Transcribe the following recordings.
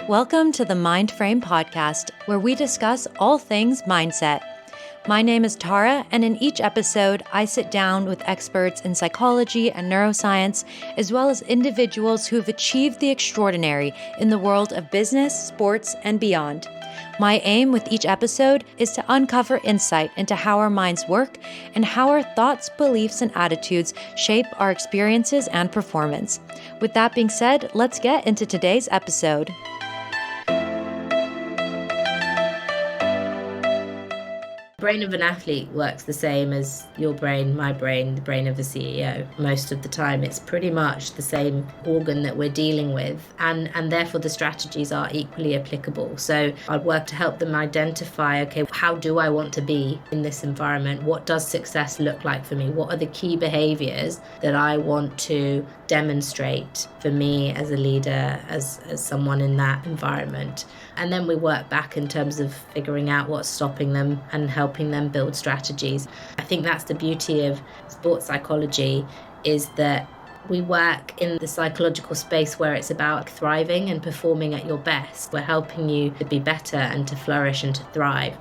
Welcome to the Mind Frame podcast, where we discuss all things mindset. My name is Tara, and in each episode, I sit down with experts in psychology and neuroscience, as well as individuals who have achieved the extraordinary in the world of business, sports, and beyond. My aim with each episode is to uncover insight into how our minds work and how our thoughts, beliefs, and attitudes shape our experiences and performance. With that being said, let's get into today's episode. The brain of an athlete works the same as your brain, my brain, the brain of a CEO. Most of the time, it's pretty much the same organ that we're dealing with, and therefore the strategies are equally applicable. So I'd work to help them identify, okay, how do I want to be in this environment? What does success look like for me? What are the key behaviors that I want to demonstrate for me as a leader, as someone in that environment? And then we work back in terms of figuring out what's stopping them and helping them build strategies. I think that's the beauty of sports psychology, is that we work in the psychological space where it's about thriving and performing at your best. We're helping you to be better and to flourish and to thrive.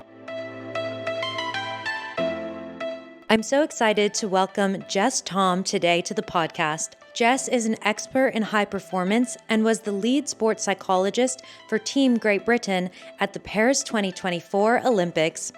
I'm so excited to welcome Jess Thom today to the podcast. Jess is an expert in high performance and was the lead sports psychologist for Team Great Britain at the Paris 2024 Olympics.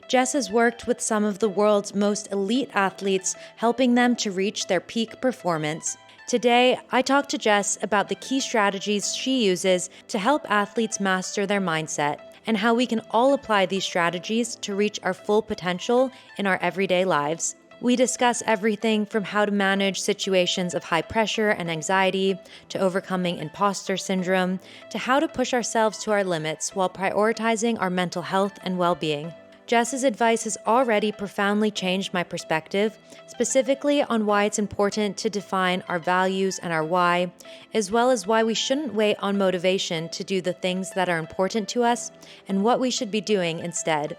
Jess has worked with some of the world's most elite athletes, helping them to reach their peak performance. Today, I talked to Jess about the key strategies she uses to help athletes master their mindset and how we can all apply these strategies to reach our full potential in our everyday lives. We discuss everything from how to manage situations of high pressure and anxiety, to overcoming imposter syndrome, to how to push ourselves to our limits while prioritizing our mental health and well-being. Jess's advice has already profoundly changed my perspective, specifically on why it's important to define our values and our why, as well as why we shouldn't wait on motivation to do the things that are important to us and what we should be doing instead.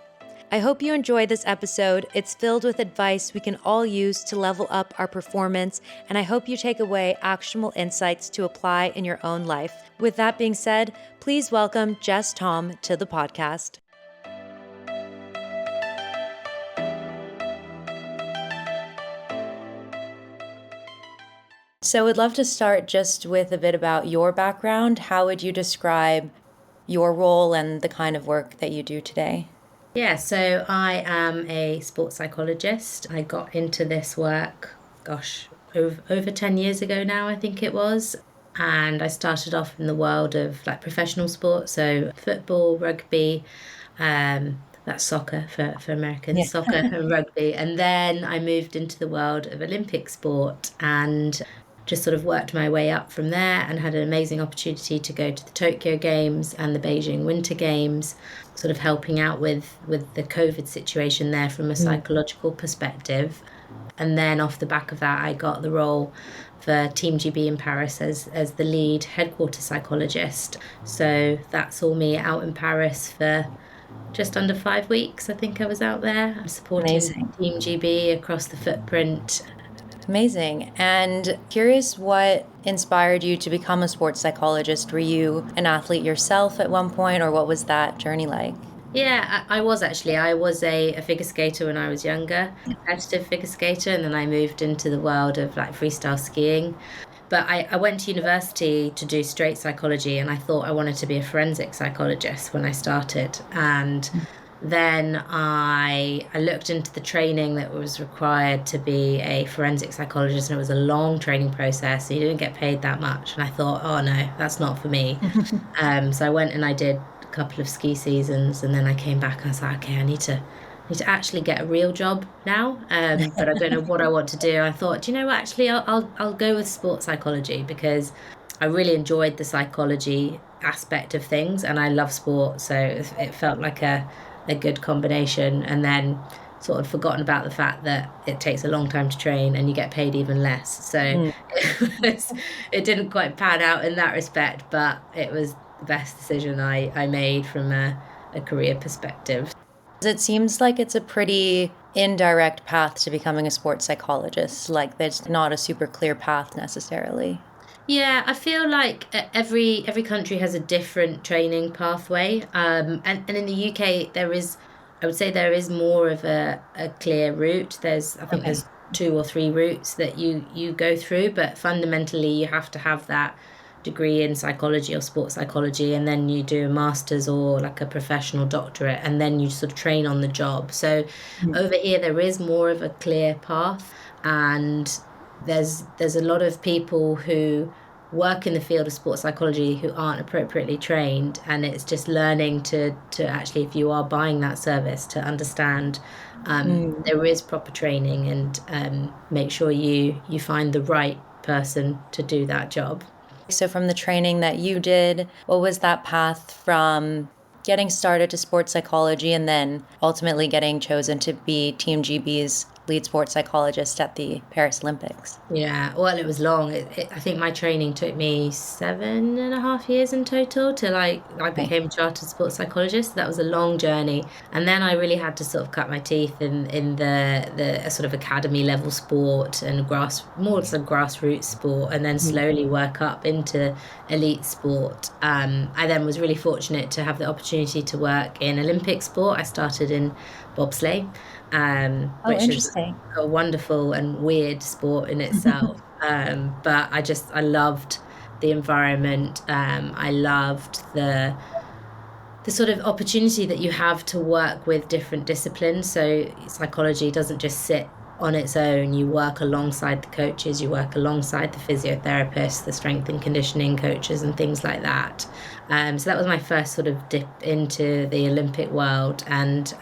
I hope you enjoy this episode. It's filled with advice we can all use to level up our performance, and I hope you take away actionable insights to apply in your own life. With that being said, please welcome Jess Thom to the podcast. So I'd love to start just with a bit about your background. How would you describe your role and the kind of work that you do today? Yeah, so I am a sports psychologist. I got into this work, over 10 years ago now, I think it was. And I started off in the world of professional sports, so football, rugby, that's soccer for Americans, yeah. Soccer and rugby. And then I moved into the world of Olympic sport and just sort of worked my way up from there and had an amazing opportunity to go to the Tokyo Games and the Beijing Winter Games, sort of helping out with the COVID situation there from a psychological perspective. And then off the back of that, I got the role for Team GB in Paris as the lead headquarter psychologist. So that saw me out in Paris for just under 5 weeks. I think I was out there supporting Amazing. Team GB across the footprint. Amazing. And curious what inspired you to become a sports psychologist. Were you an athlete yourself at one point, or what was that journey like? Yeah, I was actually. I was a figure skater when I was younger, competitive figure skater, and then I moved into the world of freestyle skiing. But I went to university to do straight psychology, and I thought I wanted to be a forensic psychologist when I started. And then I looked into the training that was required to be a forensic psychologist, and it was a long training process. So you didn't get paid that much. And I thought, oh no, that's not for me. So I went and I did a couple of ski seasons, and then I came back and I was like, okay, I need to actually get a real job now, but I don't know what I want to do. I thought, do you know what, actually I'll go with sports psychology, because I really enjoyed the psychology aspect of things and I love sport, so it felt like a good combination. And then sort of forgotten about the fact that it takes a long time to train and you get paid even less, so it didn't quite pan out in that respect, but it was the best decision I made from a career perspective. It seems like it's a pretty indirect path to becoming a sports psychologist. There's not a super clear path necessarily. Yeah, I feel like every country has a different training pathway. And in the UK I would say there is more of a clear route. I think Okay. there's two or three routes that you go through, but fundamentally you have to have that degree in psychology or sports psychology, and then you do a master's or like a professional doctorate, and then you sort of train on the job. So Mhm. over here there is more of a clear path, and there's a lot of people who work in the field of sports psychology who aren't appropriately trained, and it's just learning to actually, if you are buying that service, to understand Mm. there is proper training, and make sure you find the right person to do that job. So, from the training that you did, what was that path from getting started to sports psychology and then ultimately getting chosen to be Team GB's lead sports psychologist at the Paris Olympics? Yeah, well, it was long. I think my training took me 7.5 years in total till I Right. became a chartered sports psychologist. That was a long journey, and then I really had to sort of cut my teeth in the sort of academy level sport and more sort of grassroots sport, and then Mhm. slowly work up into elite sport. I then was really fortunate to have the opportunity to work in Olympic sport. I started in bobsleigh, Oh, which is interesting. a wonderful and weird sport in itself. But I loved the environment. I loved the sort of opportunity that you have to work with different disciplines. So psychology doesn't just sit on its own. You work alongside the coaches, you work alongside the physiotherapists, the strength and conditioning coaches, and things like that. So that was my first sort of dip into the Olympic world, and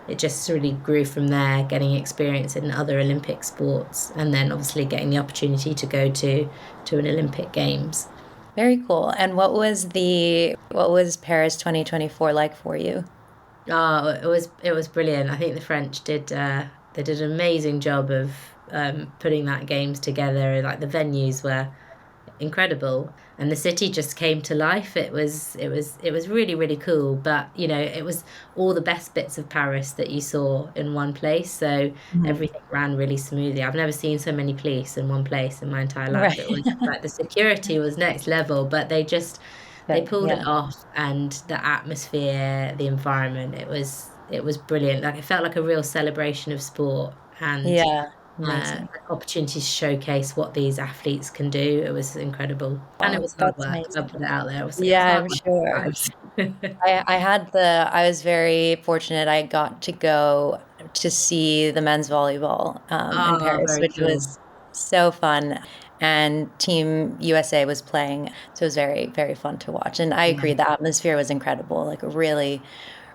it just really grew from there, getting experience in other Olympic sports, and then obviously getting the opportunity to go to an Olympic Games. Very cool. And what was Paris 2024 like for you? Oh, it was brilliant. I think the French did an amazing job of putting that games together. Like the venues were incredible, and the city just came to life. It was really really cool. But it was all the best bits of Paris that you saw in one place. So Mhm. everything ran really smoothly. I've never seen so many police in one place in my entire life. Right. It was like the security was next level, but they Good. pulled it Yeah. off, and the atmosphere, the environment, it was brilliant. Like it felt like a real celebration of sport, and Yeah. Amazing. opportunity to showcase what these athletes can do. It was incredible, and it Oh, was hard that's work. I'll amazing. put it out there. It was Yeah, hard I'm work sure. at times. I was very fortunate. I got to go to see the men's volleyball in Oh, Paris, very which cool. was so fun. And Team USA was playing, so it was very, very fun to watch. And I agree, Yeah. the atmosphere was incredible, like a really,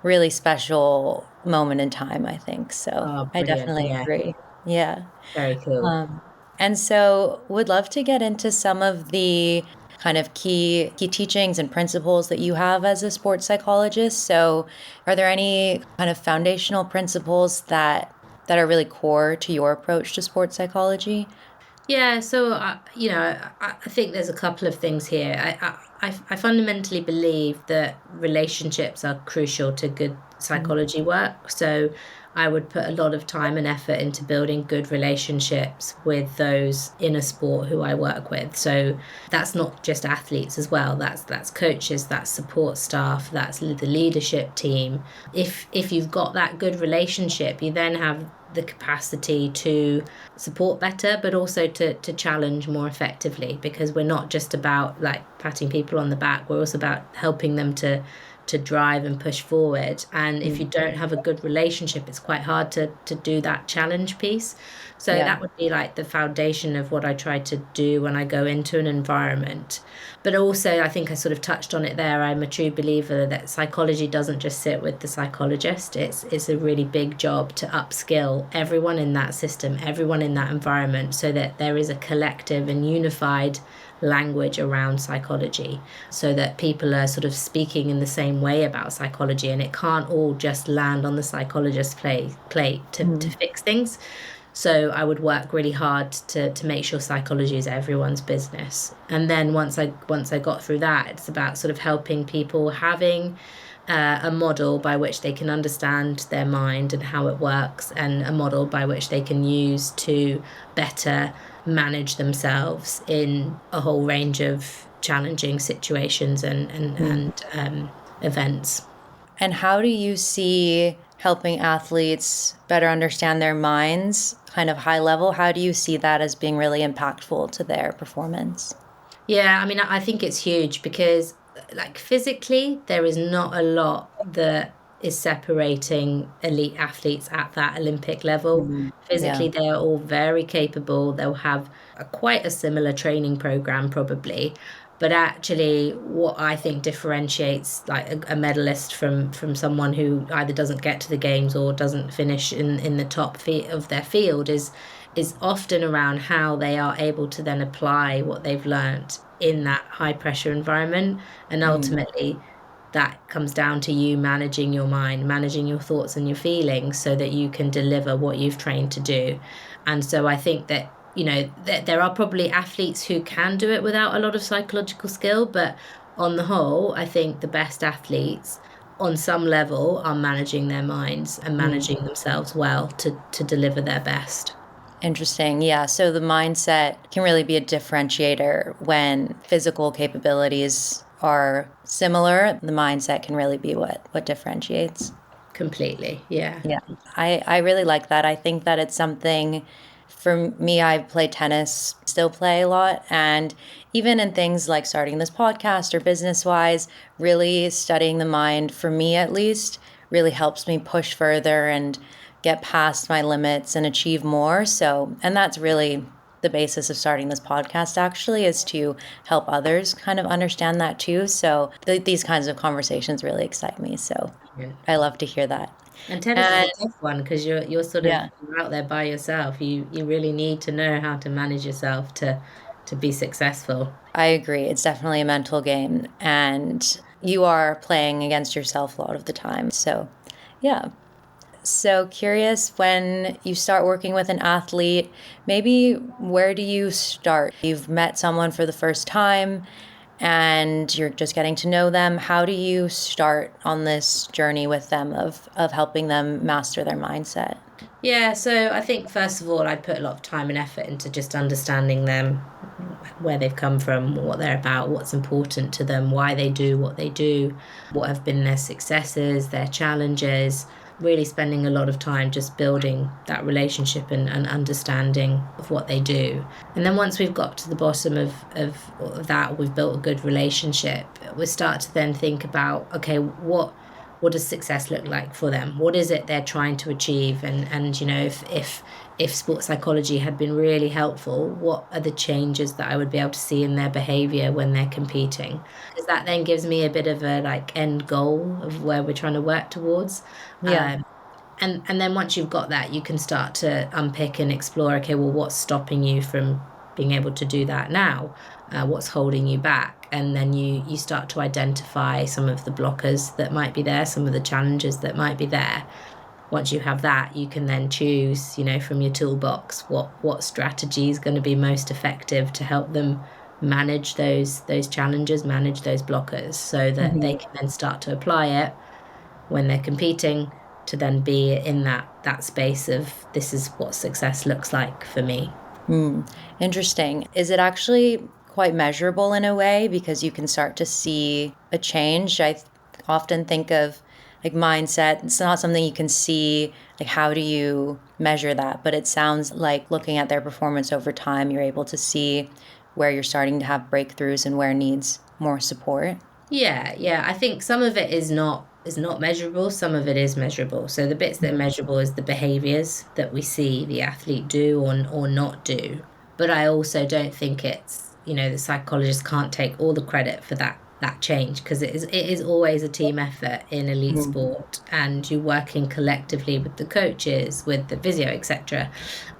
really special moment in time, I think. So Oh, I brilliant. definitely Yeah, agree. Yeah. very cool. Um, and so would love to get into some of the kind of key teachings and principles that you have as a sports psychologist. So are there any kind of foundational principles that are really core to your approach to sports psychology? Yeah, so I think there's a couple of things here. I fundamentally believe that relationships are crucial to good Mm. psychology work. So I would put a lot of time and effort into building good relationships with those in a sport who I work with. So that's not just athletes as well. That's coaches, that's support staff, that's the leadership team. If you've got that good relationship, you then have the capacity to support better, but also to challenge more effectively, because we're not just about like patting people on the back, we're also about helping them to drive and push forward. And if you Mm. don't have a good relationship, it's quite hard to do that challenge piece. So Yeah. that would be like the foundation of what I try to do when I go into an environment. But also, I think I sort of touched on it there. I'm a true believer that psychology doesn't just sit with the psychologist. It's a really big job to upskill everyone in that system, everyone in that environment, so that there is a collective and unified language around psychology, so that people are sort of speaking in the same way about psychology, and it can't all just land on the psychologist's plate to Mm. fix things. So I would work really hard to make sure psychology is everyone's business. And then once I got through that, it's about sort of helping people having a model by which they can understand their mind and how it works, and a model by which they can use to better manage themselves in a whole range of challenging situations and events. And how do you see helping athletes better understand their minds, kind of high level? How do you see that as being really impactful to their performance? Yeah, I mean, I think it's huge because, like, physically, there is not a lot that is separating elite athletes at that Olympic level. Yeah. Physically, they are all very capable. They'll have quite a similar training program, probably. But actually, what I think differentiates like a medalist from someone who either doesn't get to the games or doesn't finish in the top of their field is often around how they are able to then apply what they've learned in that high pressure environment. And ultimately, that comes down to you managing your mind, managing your thoughts and your feelings so that you can deliver what you've trained to do. And so I think that, there are probably athletes who can do it without a lot of psychological skill, but on the whole, I think the best athletes on some level are managing their minds and managing themselves well to deliver their best. Interesting. Yeah. So the mindset can really be a differentiator when physical capabilities are similar. The mindset can really be what differentiates. Completely. Yeah. Yeah. I really like that. I think that it's something for me, I play tennis, still play a lot. And even in things like starting this podcast or business wise, really studying the mind, for me at least, really helps me push further and get past my limits and achieve more. So, and that's really the basis of starting this podcast actually, is to help others kind of understand that too. So these kinds of conversations really excite me. So Yeah. I love to hear that. And tennis is And a tough one because you're sort of yeah, you're out there by yourself. You really need to know how to manage yourself to be successful. I agree. It's definitely a mental game, and you are playing against yourself a lot of the time. So, yeah. So curious, when you start working with an athlete, maybe where do you start? You've met someone for the first time and you're just getting to know them. How do you start on this journey with them of helping them master their mindset? Yeah, so I think first of all, I'd put a lot of time and effort into just understanding them, where they've come from, what they're about, what's important to them, why they do what they do, what have been their successes, their challenges. Really spending a lot of time just building that relationship and understanding of what they do. And then once we've got to the bottom of that, we've built a good relationship, we start to then think about, okay, what does success look like for them? What is it they're trying to achieve? And if sports psychology had been really helpful, what are the changes that I would be able to see in their behavior when they're competing? Because that then gives me a bit of a like end goal of where we're trying to work towards. Yeah. And then once you've got that, you can start to unpick and explore, okay, well, what's stopping you from being able to do that now? What's holding you back? And then you start to identify some of the blockers that might be there, some of the challenges that might be there. Once you have that, you can then choose, from your toolbox, what strategy is going to be most effective to help them manage those challenges, manage those blockers, so that they can then start to apply it when they're competing, to then be in that space of, this is what success looks like for me. Interesting. Is it actually quite measurable in a way because you can start to see a change? Often think of like mindset. It's not something you can see. Like, how do you measure that? But it sounds like looking at their performance over time, you're able to see where you're starting to have breakthroughs and where needs more support. Yeah. I think some of it is not measurable, some of it is measurable. So the bits that are measurable is the behaviors that we see the athlete do or not do. But I also don't think it's, the psychologist can't take all the credit for that change, because it is always a team effort in elite sport, and you're working collectively with the coaches, with the physio, etc.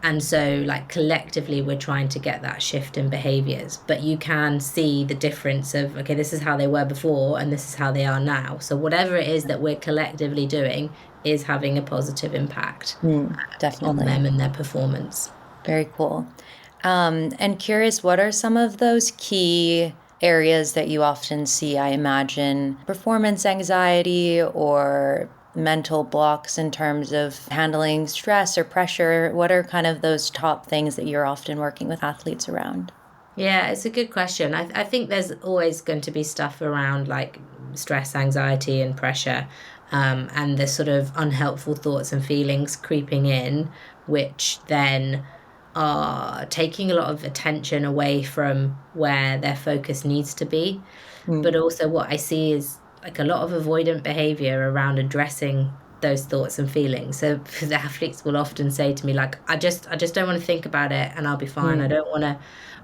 And so like collectively we're trying to get that shift in behaviors, but you can see the difference of, okay, this is how they were before and this is how they are now. So whatever it is that we're collectively doing is having a positive impact on Definitely. them and their performance. Very cool. And curious, what are some of those key areas that you often see? I imagine performance anxiety or mental blocks in terms of handling stress or pressure? What are kind of those top things that you're often working with athletes around? Yeah, it's a good question. I think there's always going to be stuff around like stress, anxiety, and pressure, and the sort of unhelpful thoughts and feelings creeping in, which then are taking a lot of attention away from where their focus needs to be. But Mm. also, what I see is like a lot of avoidant behavior around addressing those thoughts and feelings. So the athletes will often say to me, like, I just don't want to think about it, and I'll be fine. I Mm. don't want to.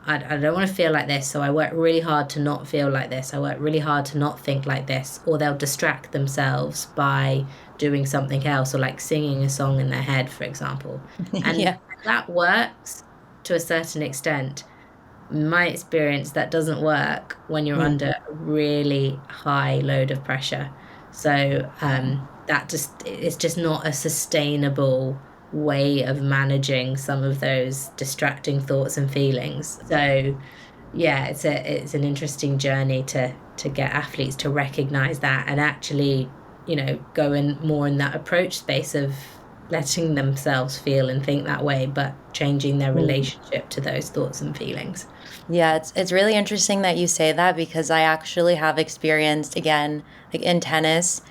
I don't want to feel like this, so I work really hard to not feel like this. I work really hard to not think like this. Or they'll distract themselves by doing something else, or like singing a song in their head, for example. And Yeah. that works to a certain extent. In my experience, that doesn't work when you're Mm. under a really high load of pressure. So that just it's just not a sustainable way of managing some of those distracting thoughts and feelings. So yeah, it's an interesting journey to get athletes to recognize that and actually, go in more in that approach space of letting themselves feel and think that way, but changing their Mm. relationship to those thoughts and feelings. Yeah, it's really interesting that you say that because I actually have experienced, again, like in tennis,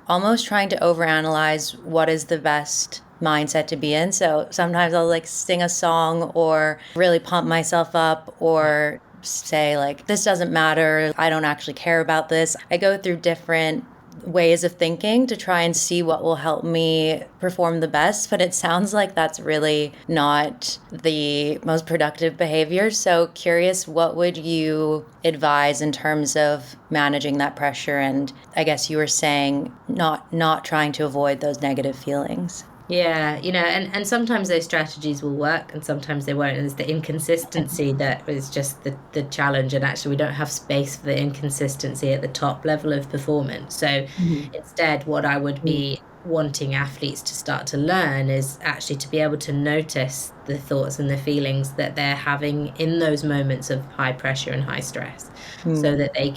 almost trying to overanalyze what is the best mindset to be in. So sometimes I'll like sing a song or really pump myself up or say like this doesn't matter. I don't actually care about this. I go through different ways of thinking to try and see what will help me perform the best, but it sounds like that's really not the most productive behavior. So curious, what would you advise in terms of managing that pressure? And I guess you were saying not trying to avoid those negative feelings. Yeah, and sometimes those strategies will work and sometimes they won't. And it's the inconsistency that is just the challenge. And actually, we don't have space for the inconsistency at the top level of performance. So Mhm. instead, what I would be wanting athletes to start to learn is actually to be able to notice the thoughts and the feelings that they're having in those moments of high pressure and high stress, so Mm. that they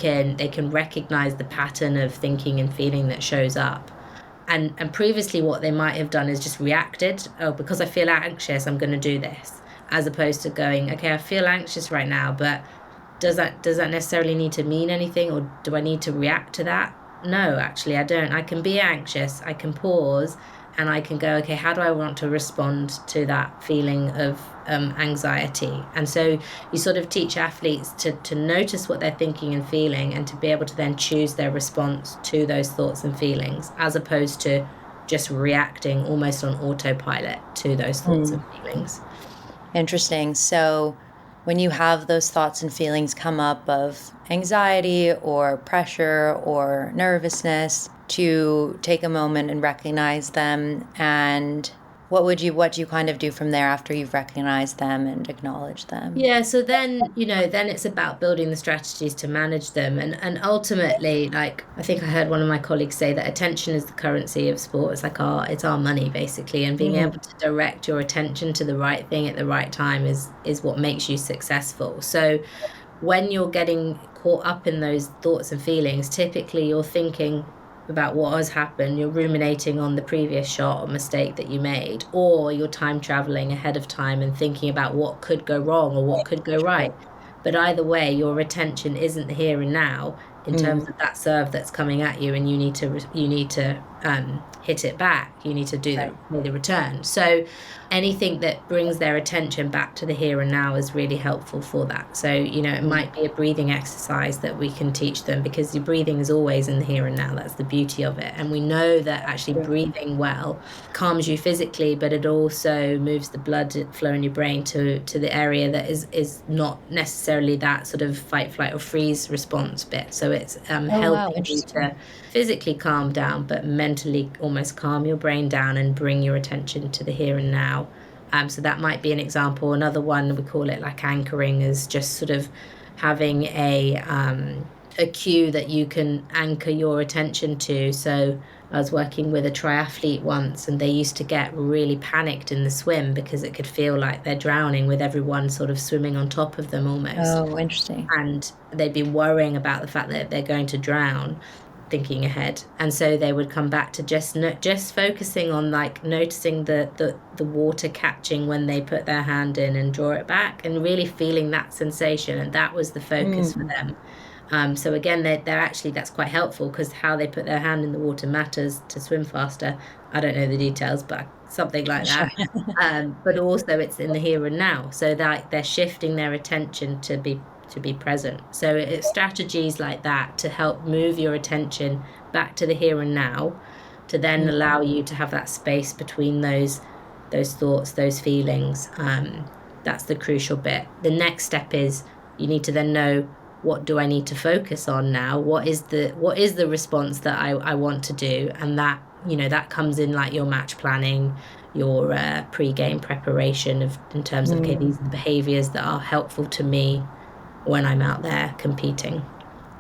can recognize the pattern of thinking and feeling that shows up. And previously what they might have done is just reacted, oh, because I feel anxious, I'm going to do this, as opposed to going, okay, I feel anxious right now, but does that necessarily need to mean anything, or do I need to react to that? No, actually I don't. I can be anxious, I can pause, and I can go, okay, how do I want to respond to that feeling of anxiety? And so you sort of teach athletes to notice what they're thinking and feeling, and to be able to then choose their response to those thoughts and feelings, as opposed to just reacting almost on autopilot to those thoughts and Mm. feelings. Interesting. So, when you have those thoughts and feelings come up of anxiety or pressure or nervousness, to take a moment and recognize them, and what do you kind of do from there after you've recognized them and acknowledged them? Yeah, so then it's about building the strategies to manage them. And ultimately, like I think I heard one of my colleagues say that attention is the currency of sport. It's our money basically, and being Mm. able to direct your attention to the right thing at the right time is what makes you successful. So when you're getting caught up in those thoughts and feelings, typically you're thinking about what has happened, you're ruminating on the previous shot or mistake that you made, or you're time traveling ahead of time and thinking about what could go wrong or what could go right. But either way, your attention isn't here and now in terms Mm. of that serve that's coming at you, and you need to hit it back. You need to do Right. the return. So anything that brings their attention back to the here and now is really helpful for that. So, it Mm. might be a breathing exercise that we can teach them, because your breathing is always in the here and now. That's the beauty of it. And we know that actually breathing well calms you physically, but it also moves the blood flow in your brain to the area that is not necessarily that sort of fight, flight, or freeze response bit. So it's Oh, wow, helping you interesting. to physically calm down, but mentally almost calm your brain down and bring your attention to the here and now. So that might be an example. Another one, we call it like anchoring, is just sort of having a cue that you can anchor your attention to. So I was working with a triathlete once, and they used to get really panicked in the swim because it could feel like they're drowning with everyone sort of swimming on top of them almost. Oh, interesting. And they'd be worrying about the fact that they're going to drown. thinking ahead. And so they would come back to just focusing on like noticing the water catching when they put their hand in and draw it back, and really feeling that sensation. And that was the focus for them. So again, they're actually, that's quite helpful, because how they put their hand in the water matters to swim faster. I don't know the details, but something like that. But also it's in the here and now, so that they're shifting their attention to be present. So it's strategies like that to help move your attention back to the here and now, to then allow you to have that space between those thoughts, those feelings. That's the crucial bit. The next step is you need to then know, what do I need to focus on now? What is the response that I want to do? And that, that comes in like your match planning, your pre-game preparation in terms of, okay, these are the behaviors that are helpful to me when I'm out there competing.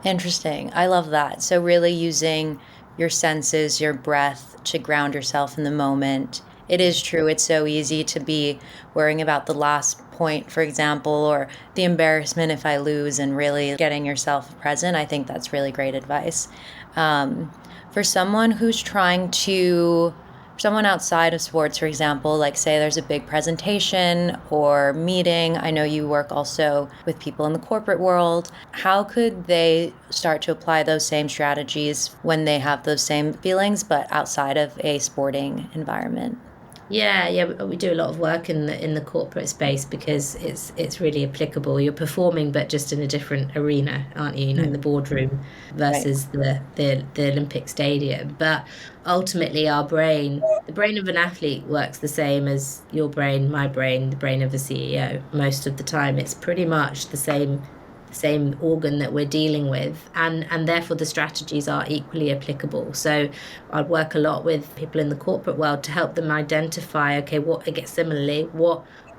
Interesting. I love that. So really using your senses, your breath to ground yourself in the moment. It is true. It's so easy to be worrying about the last point, for example, or the embarrassment if I lose, and really getting yourself present. I think that's really great advice. For someone who's someone outside of sports, for example, like say there's a big presentation or meeting. I know you work also with people in the corporate world. How could they start to apply those same strategies when they have those same feelings, but outside of a sporting environment? Yeah, we do a lot of work in the corporate space, because it's really applicable. You're performing, but just in a different arena, aren't you? In the boardroom versus the Olympic stadium. But ultimately, the brain of an athlete works the same as your brain, my brain, the brain of a CEO. Most of the time, it's pretty much the same organ that we're dealing with, and therefore the strategies are equally applicable. So I'd work a lot with people in the corporate world to help them identify, okay,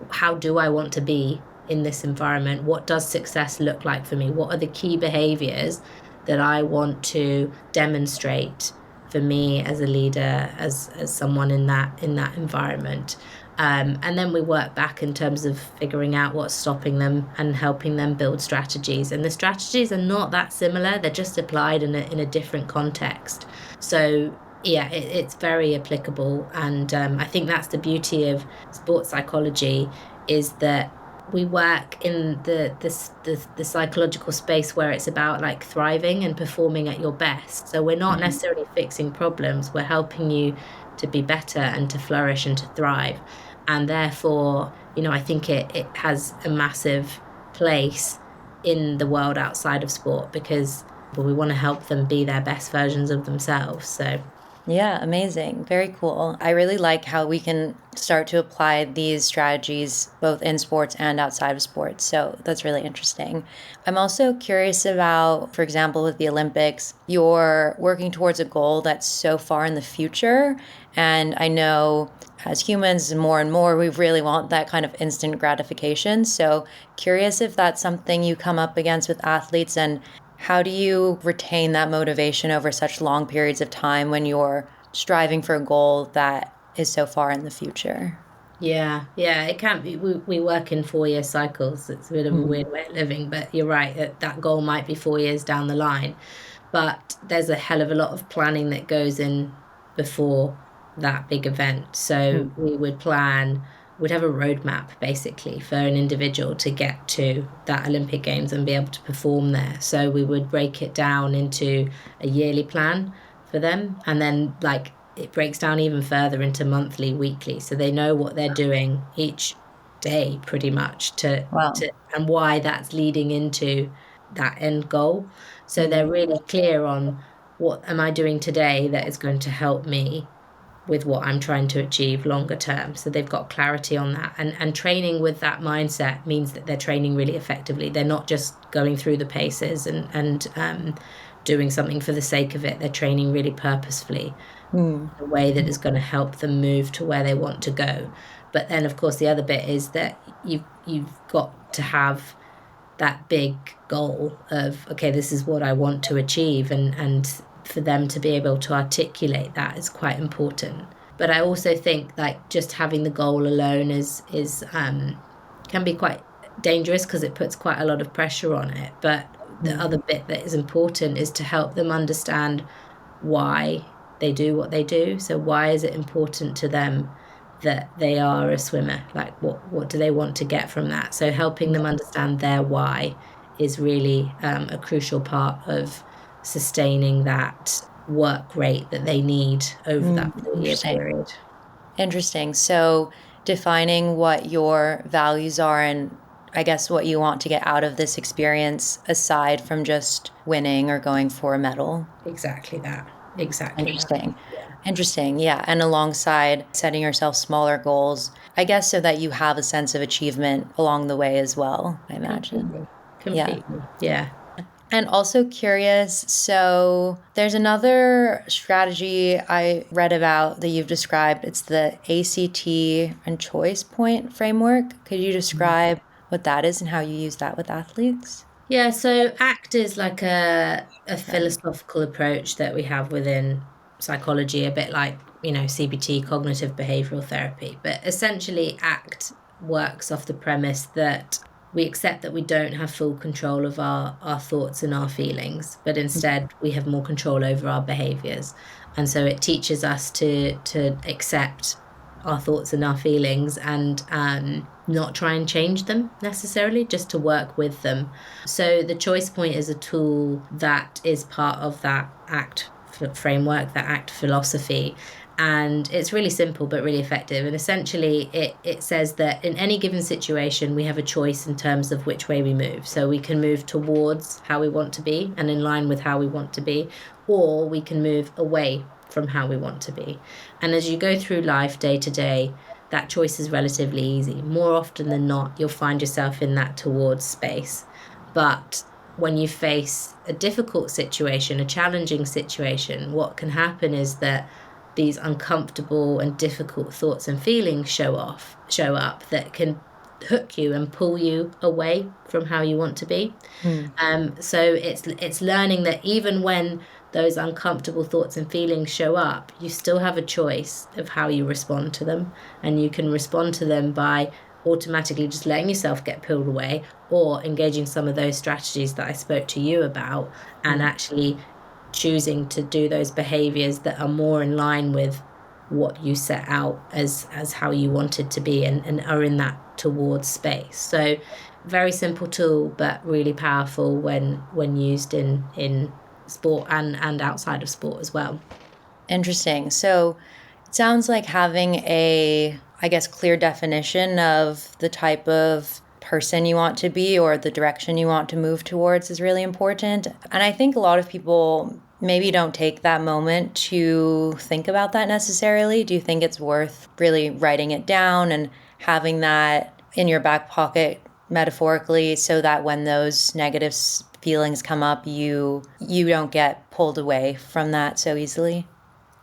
how do I want to be in this environment? What does success look like for me? What are the key behaviors that I want to demonstrate for me as a leader, as someone in that environment? And then we work back in terms of figuring out what's stopping them and helping them build strategies. And the strategies are not that similar. They're just applied in a different context. So yeah, it's very applicable. And I think that's the beauty of sports psychology, is that we work in the psychological space where it's about like thriving and performing at your best. So we're not necessarily fixing problems. We're helping you to be better and to flourish and to thrive. And therefore, I think it has a massive place in the world outside of sport, because we want to help them be their best versions of themselves. So yeah, amazing. Very cool. I really like how we can start to apply these strategies both in sports and outside of sports. So that's really interesting. I'm also curious about, for example, with the Olympics, you're working towards a goal that's so far in the future. And I know as humans, more and more, we really want that kind of instant gratification. So curious if that's something you come up against with athletes, and how do you retain that motivation over such long periods of time when you're striving for a goal that is so far in the future? yeah, it can be. We work in 4-year cycles. It's a bit of a weird way of living, but you're right, that goal might be 4 years down the line. But there's a hell of a lot of planning that goes in before that big event. So we'd have a roadmap basically for an individual to get to that Olympic Games and be able to perform there. So we would break it down into a yearly plan for them, and then like it breaks down even further into monthly, weekly, so they know what they're doing each day pretty much Wow. and why that's leading into that end goal. So they're really clear on, what am I doing today that is going to help me with what I'm trying to achieve longer term. So they've got clarity on that. And training with that mindset means that they're training really effectively. They're not just going through the paces and doing something for the sake of it. They're training really purposefully in a way that is going to help them move to where they want to go. But then, of course, the other bit is that you've got to have that big goal of, okay, this is what I want to achieve, and for them to be able to articulate that is quite important. But I also think like just having the goal alone is can be quite dangerous, because it puts quite a lot of pressure on it. But the other bit that is important is to help them understand why they do what they do. So why is it important to them that they are a swimmer? Like what do they want to get from that? So helping them understand their why is really a crucial part of sustaining that work rate that they need over that 4-year period. Interesting. So defining what your values are and I guess what you want to get out of this experience aside from just winning or going for a medal. Exactly that. Exactly. Interesting. That. Yeah. Interesting. Yeah. And alongside setting yourself smaller goals, I guess so that you have a sense of achievement along the way as well, I imagine. Completely. Yeah. And also curious, so there's another strategy I read about that you've described. It's the ACT and choice point framework. Could you describe what that is and how you use that with athletes? Yeah, so ACT is like a philosophical approach that we have within psychology, a bit like, CBT, cognitive behavioral therapy. But essentially, ACT works off the premise that we accept that we don't have full control of our thoughts and our feelings, but instead we have more control over our behaviors. And so it teaches us to accept our thoughts and our feelings and not try and change them necessarily, just to work with them. So the choice point is a tool that is part of that ACT framework, that ACT philosophy. And it's really simple but really effective. And essentially it says that in any given situation, we have a choice in terms of which way we move. So we can move towards how we want to be and in line with how we want to be, or we can move away from how we want to be. And as you go through life day to day, that choice is relatively easy. More often than not, you'll find yourself in that towards space. But when you face a difficult situation, a challenging situation, what can happen is that these uncomfortable and difficult thoughts and feelings show up that can hook you and pull you away from how you want to be. So it's learning that even when those uncomfortable thoughts and feelings show up, you still have a choice of how you respond to them. And you can respond to them by automatically just letting yourself get pulled away, or engaging some of those strategies that I spoke to you about, and actually choosing to do those behaviors that are more in line with what you set out as how you wanted to be, and are in that towards space. So very simple tool, but really powerful when used in sport and outside of sport as well. Interesting. So it sounds like having a, I guess, clear definition of the type of person you want to be or the direction you want to move towards is really important. And I think a lot of people maybe don't take that moment to think about that necessarily. Do you think it's worth really writing it down and having that in your back pocket metaphorically, so that when those negative feelings come up, you don't get pulled away from that so easily?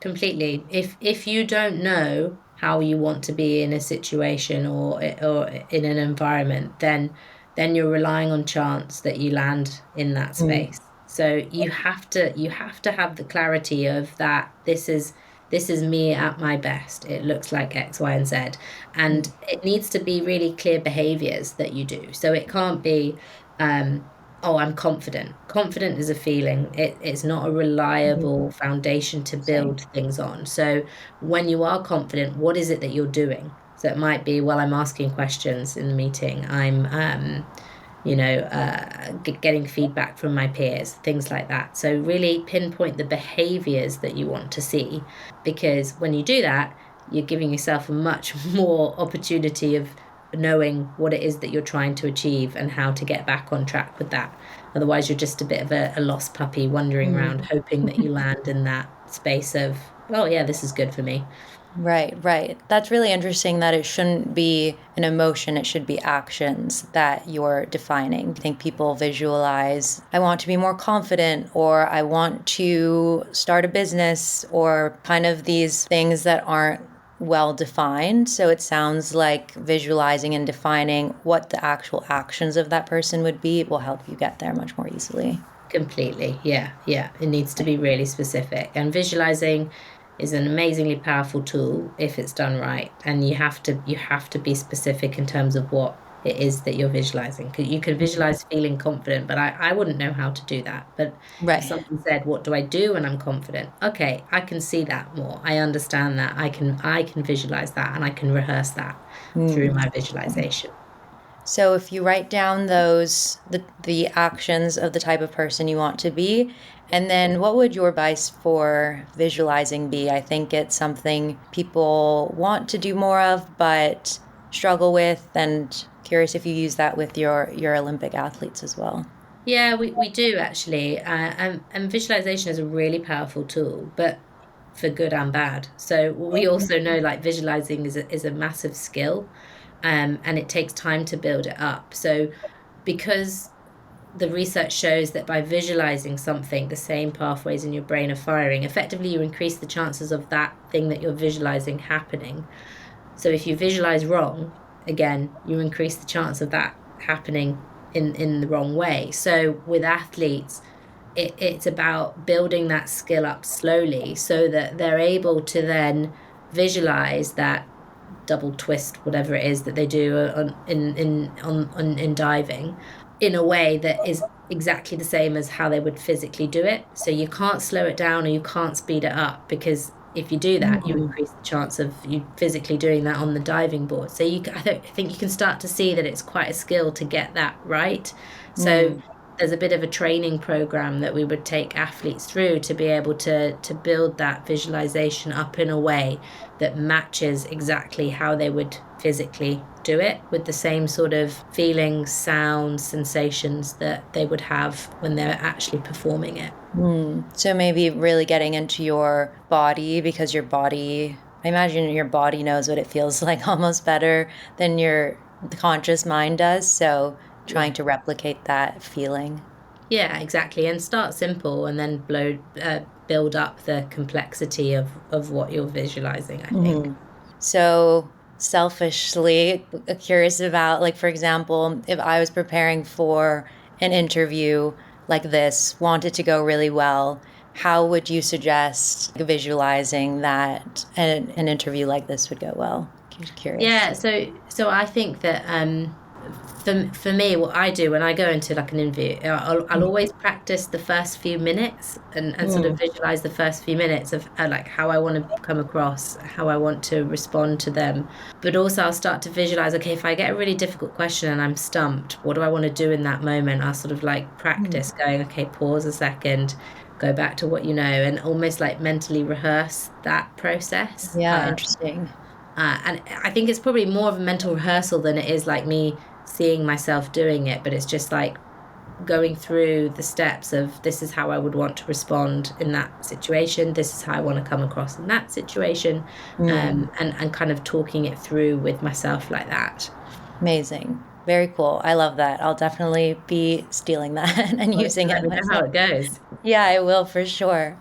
Completely. If you don't know how you want to be in a situation or in an environment, then you're relying on chance that you land in that space. So you have to have the clarity of that. This is me at my best. It looks like X, Y, and Z. And it needs to be really clear behaviors that you do. So it can't be, oh, I'm confident. Confident is a feeling. It's not a reliable foundation to build things on. So when you are confident, what is it that you're doing? So it might be, well, I'm asking questions in the meeting. I'm, getting feedback from my peers, things like that. So really pinpoint the behaviors that you want to see, because when you do that, you're giving yourself a much more opportunity of knowing what it is that you're trying to achieve and how to get back on track with that. Otherwise, you're just a bit of a lost puppy wandering around, hoping that you land in that space of, oh yeah, this is good for me. Right. That's really interesting that it shouldn't be an emotion, it should be actions that you're defining. I think people visualize, I want to be more confident, or I want to start a business, or kind of these things that aren't well defined. So it sounds like visualizing and defining what the actual actions of that person would be will help you get there much more easily. Completely. Yeah. It needs to be really specific. And visualizing is an amazingly powerful tool if it's done right. And you have to be specific in terms of what it is that you're visualizing. Because you could visualize feeling confident, but I wouldn't know how to do that. But if Right. someone said, what do I do when I'm confident? Okay, I can see that more. I understand that. I can visualize that, and I can rehearse that through my visualization. So if you write down the actions of the type of person you want to be, and then what would your advice for visualizing be? I think it's something people want to do more of, but struggle with, and curious if you use that with your Olympic athletes as well. Yeah, we do actually. And visualization is a really powerful tool, but for good and bad. So we also know like visualizing is a massive skill, and it takes time to build it up. So because the research shows that by visualizing something, the same pathways in your brain are firing, effectively you increase the chances of that thing that you're visualizing happening. So if you visualize wrong, again, you increase the chance of that happening in the wrong way. So with athletes, it's about building that skill up slowly so that they're able to then visualize that double twist, whatever it is that they do in diving, in a way that is exactly the same as how they would physically do it. So you can't slow it down or you can't speed it up, because if you do that, you increase the chance of you physically doing that on the diving board. So I think you can start to see that it's quite a skill to get that right. So there's a bit of a training program that we would take athletes through to be able to build that visualization up in a way that matches exactly how they would physically do it, with the same sort of feelings, sounds, sensations that they would have when they're actually performing it. So maybe really getting into your body, because I imagine your body knows what it feels like almost better than your conscious mind does. So trying Yeah. to replicate that feeling. Yeah, exactly. And start simple and then build up the complexity of what you're visualizing, I think. So selfishly curious about, like, for example, if I was preparing for an interview like this, wanted to go really well, how would you suggest visualizing that an interview like this would go well? Curious. Yeah, so I think that for me, what I do when I go into like an interview, I'll always practice the first few minutes and sort of visualize the first few minutes of like how I want to come across, how I want to respond to them. But also I'll start to visualize, okay, if I get a really difficult question and I'm stumped, what do I want to do in that moment? I'll sort of like practice going, okay, pause a second, go back to what you know, and almost like mentally rehearse that process. Yeah, interesting. And I think it's probably more of a mental rehearsal than it is like me seeing myself doing it, but it's just like going through the steps of, this is how I would want to respond in that situation, this is how I want to come across in that situation, and kind of talking it through with myself like that. Amazing. Very cool. I love that. I'll definitely be stealing that and Well, using let it me know how myself. it goes. Yeah, I will for sure.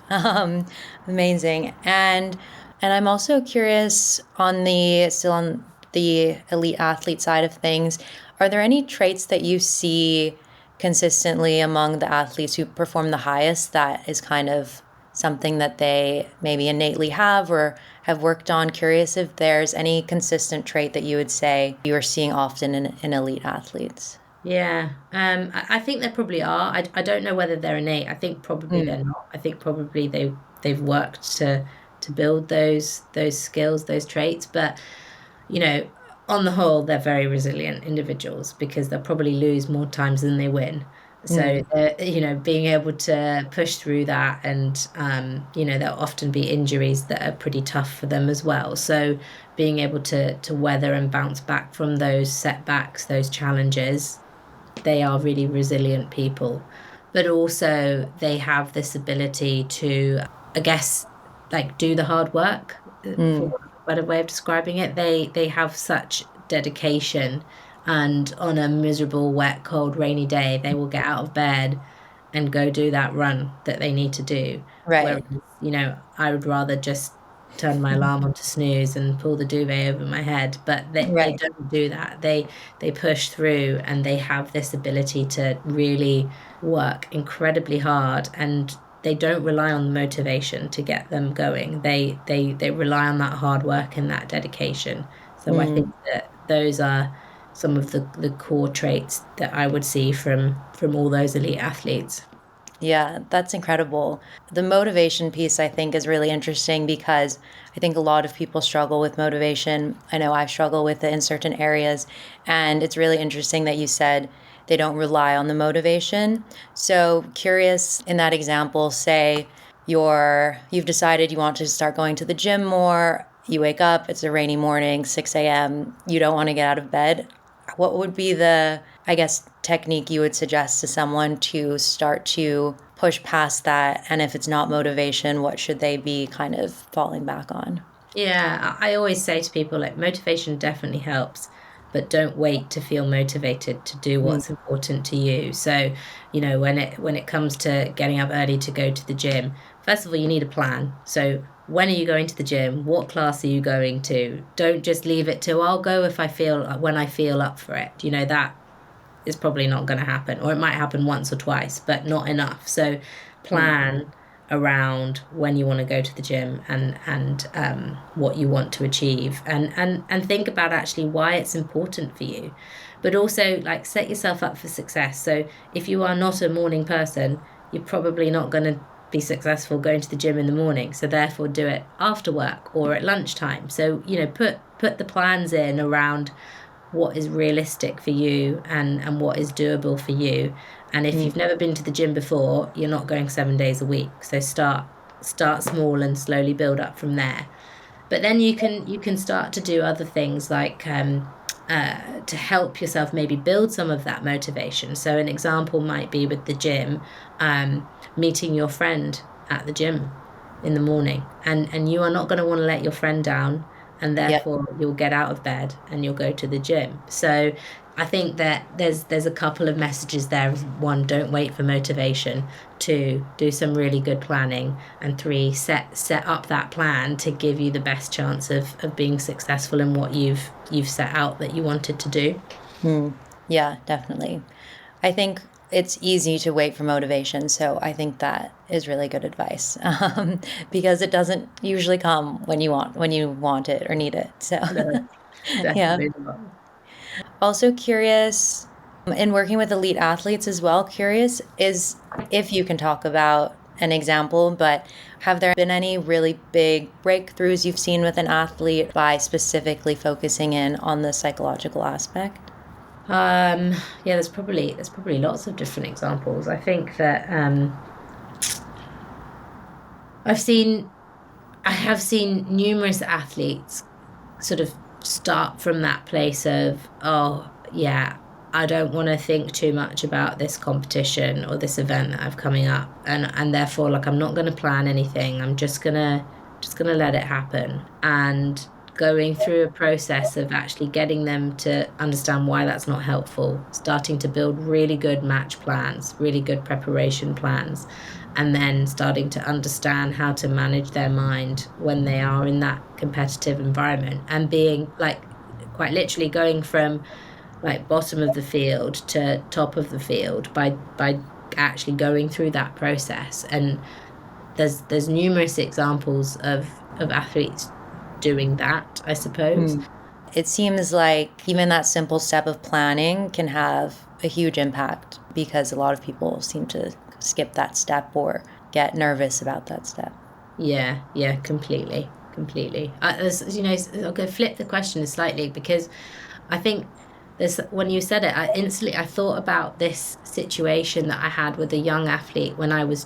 Amazing. And I'm also curious on the elite athlete side of things, are there any traits that you see consistently among the athletes who perform the highest that is kind of something that they maybe innately have or have worked on? Curious if there's any consistent trait that you would say you are seeing often in elite athletes. Yeah, I think there probably are. I don't know whether they're innate. I think probably they're not. I think probably they've worked to build those skills, those traits. But you know, on the whole, they're very resilient individuals because they'll probably lose more times than they win. So being able to push through that, and there'll often be injuries that are pretty tough for them as well. So being able to weather and bounce back from those setbacks, those challenges, they are really resilient people. But also they have this ability to, I guess, like do the hard work, for want of a better way of describing it. They have such dedication, and on a miserable, wet, cold, rainy day, they will get out of bed and go do that run that they need to do. Whereas, Right. I would rather just turn my alarm on to snooze and pull the duvet over my head, but they Right. don't do that. They push through, and they have this ability to really work incredibly hard, and they don't rely on the motivation to get them going. They rely on that hard work and that dedication. So I think that those are some of the core traits that I would see from all those elite athletes. Yeah, that's incredible. The motivation piece, I think, is really interesting because I think a lot of people struggle with motivation. I know I struggle with it in certain areas. And it's really interesting that you said they don't rely on the motivation. So, curious in that example, say you've decided you want to start going to the gym more. You wake up, it's a rainy morning, 6 a.m., you don't want to get out of bed. What would be the, I guess, technique you would suggest to someone to start to push past that? And if it's not motivation, what should they be kind of falling back on? Yeah, I always say to people, like, motivation definitely helps, but don't wait to feel motivated to do what's important to you. So, when it comes to getting up early to go to the gym, first of all, you need a plan. So when are you going to the gym? What class are you going to? Don't just leave it to, I'll go when I feel up for it. That is probably not going to happen, or it might happen once or twice, but not enough. So plan around when you want to go to the gym and what you want to achieve, and think about actually why it's important for you, but also like set yourself up for success. So if you are not a morning person, you're probably not going to be successful going to the gym in the morning, so therefore do it after work or at lunchtime. So put the plans in around what is realistic for you and what is doable for you. And if you've never been to the gym before, you're not going 7 days a week. So start small and slowly build up from there. But then you can start to do other things like to help yourself maybe build some of that motivation. So an example might be with the gym, meeting your friend at the gym in the morning, and you are not going to want to let your friend down, and therefore you'll get out of bed and you'll go to the gym. So I think that there's a couple of messages there. One, don't wait for motivation. Two, do some really good planning. And three, set up that plan to give you the best chance of being successful in what you've set out that you wanted to do. Yeah, definitely. I think it's easy to wait for motivation. So I think that is really good advice, because it doesn't usually come when you want it or need it. So yeah. Definitely not. Also curious, in working with elite athletes as well, curious is if you can talk about an example, but have there been any really big breakthroughs you've seen with an athlete by specifically focusing in on the psychological aspect? Yeah, there's probably lots of different examples. I think that I have seen numerous athletes sort of start from that place of, oh yeah, I don't want to think too much about this competition or this event that I've coming up, and therefore, like, I'm not going to plan anything. I'm just gonna let it happen, and going through a process of actually getting them to understand why that's not helpful, starting to build really good match plans, really good preparation plans, and then starting to understand how to manage their mind when they are in that competitive environment, and being like quite literally going from like bottom of the field to top of the field by actually going through that process. And there's numerous examples of athletes doing that, I suppose. It seems like even that simple step of planning can have a huge impact because a lot of people seem to skip that step or get nervous about that step. Yeah, completely. I'm going to flip the question slightly, because I think when you said it, I thought about this situation that I had with a young athlete when I was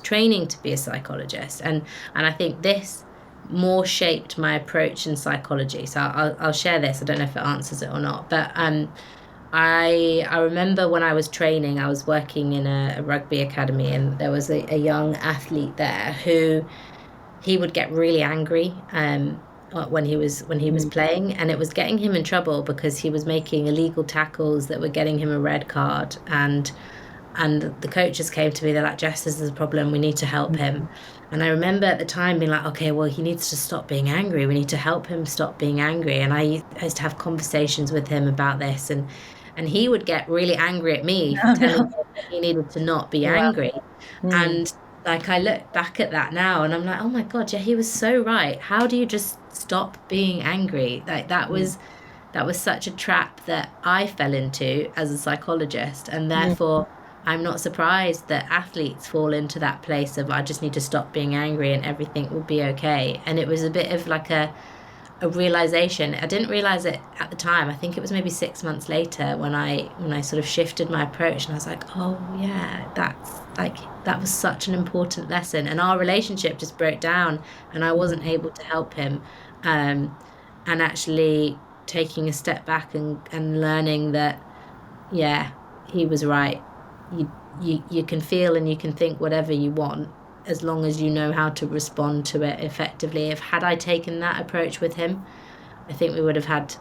training to be a psychologist, and I think this more shaped my approach in psychology. So I'll share this. I don't know if it answers it or not, but I remember when I was training, I was working in a rugby academy, and there was a young athlete there who he would get really angry when he was playing, and it was getting him in trouble because he was making illegal tackles that were getting him a red card, and the coaches came to me. They're like, Jess, this is a problem. We need to help him. And I remember at the time being like, okay, well, he needs to stop being angry. We need to help him stop being angry. And I used to have conversations with him about this, and he would get really angry at me for telling him that he needed to not be angry. And like, I look back at that now and I'm like, oh my God, yeah, he was so right. How do you just stop being angry? Like, that was that was such a trap that I fell into as a psychologist. And therefore, I'm not surprised that athletes fall into that place of, I just need to stop being angry and everything will be okay. And it was a bit of like a realization. I didn't realize it at the time. I think it was maybe 6 months later when I sort of shifted my approach, and I was like, oh yeah, that was such an important lesson. And our relationship just broke down, and I wasn't able to help him. And actually taking a step back and learning that, yeah, he was right. You can feel and you can think whatever you want, as long as you know how to respond to it effectively. If had I taken that approach with him, I think we would have had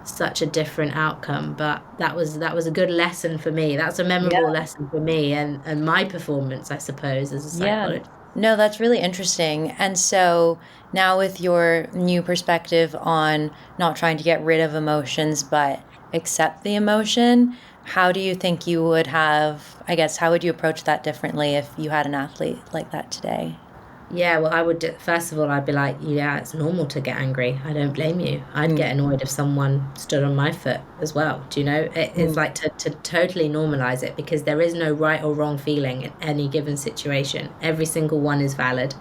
such a different outcome. But that was a good lesson for me. That's a memorable lesson for me and my performance, I suppose, as a psychologist. No, that's really interesting. And so now with your new perspective on not trying to get rid of emotions, but accept the emotion, how do you think you would have, I guess, how would you approach that differently if you had an athlete like that today? Yeah, well, I would, first of all, I'd be like, yeah, it's normal to get angry. I don't blame you. I'd get annoyed if someone stood on my foot as well. Do you know? It's like to totally normalize it, because there is no right or wrong feeling in any given situation. Every single one is valid.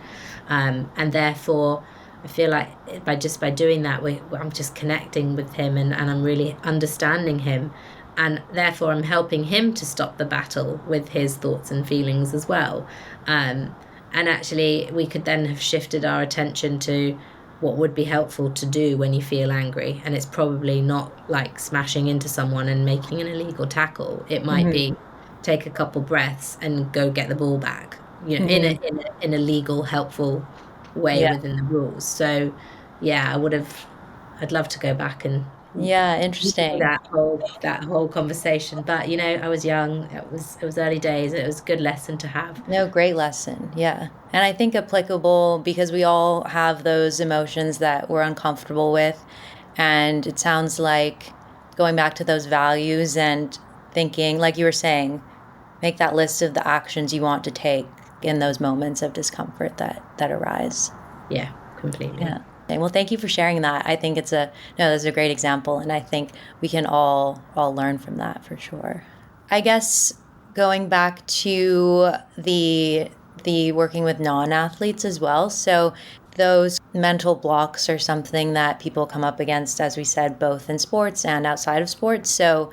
And therefore, I feel like by doing that, I'm just connecting with him, and I'm really understanding him. And therefore, I'm helping him to stop the battle with his thoughts and feelings as well. And actually, we could then have shifted our attention to what would be helpful to do when you feel angry. And it's probably not like smashing into someone and making an illegal tackle. It might be take a couple breaths and go get the ball back, you know, in a legal, helpful way within the rules. So, yeah, I'd love to go back and Interesting. that whole conversation. But you know, I was young. It was early days. It was a good lesson to have. No, great lesson. Yeah. And I think applicable because we all have those emotions that we're uncomfortable with. And it sounds like going back to those values and thinking, like you were saying, make that list of the actions you want to take in those moments of discomfort that arise. Yeah, completely. Yeah. Well, thank you for sharing that. I think that's a great example, and I think we can all learn from that for sure. I guess going back to the working with non-athletes as well. So those mental blocks are something that people come up against, as we said, both in sports and outside of sports. So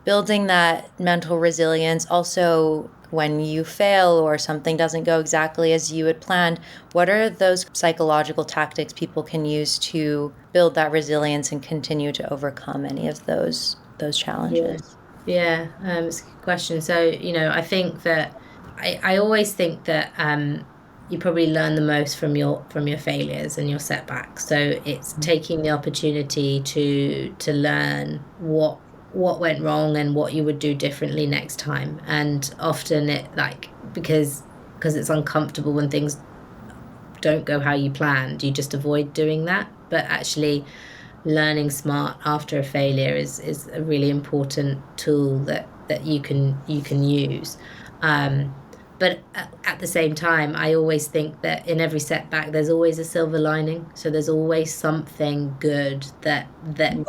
building that mental resilience, also when you fail or something doesn't go exactly as you had planned, what are those psychological tactics people can use to build that resilience and continue to overcome any of those challenges? Yeah, it's a good question. So, you know, I think that I always think that you probably learn the most from your failures and your setbacks. So it's taking the opportunity to learn what went wrong and what you would do differently next time. And often it because it's uncomfortable when things don't go how you planned, you just avoid doing that. But actually learning smart after a failure is a really important tool that you can use. But at the same time, I always think that in every setback, there's always a silver lining. So there's always something good that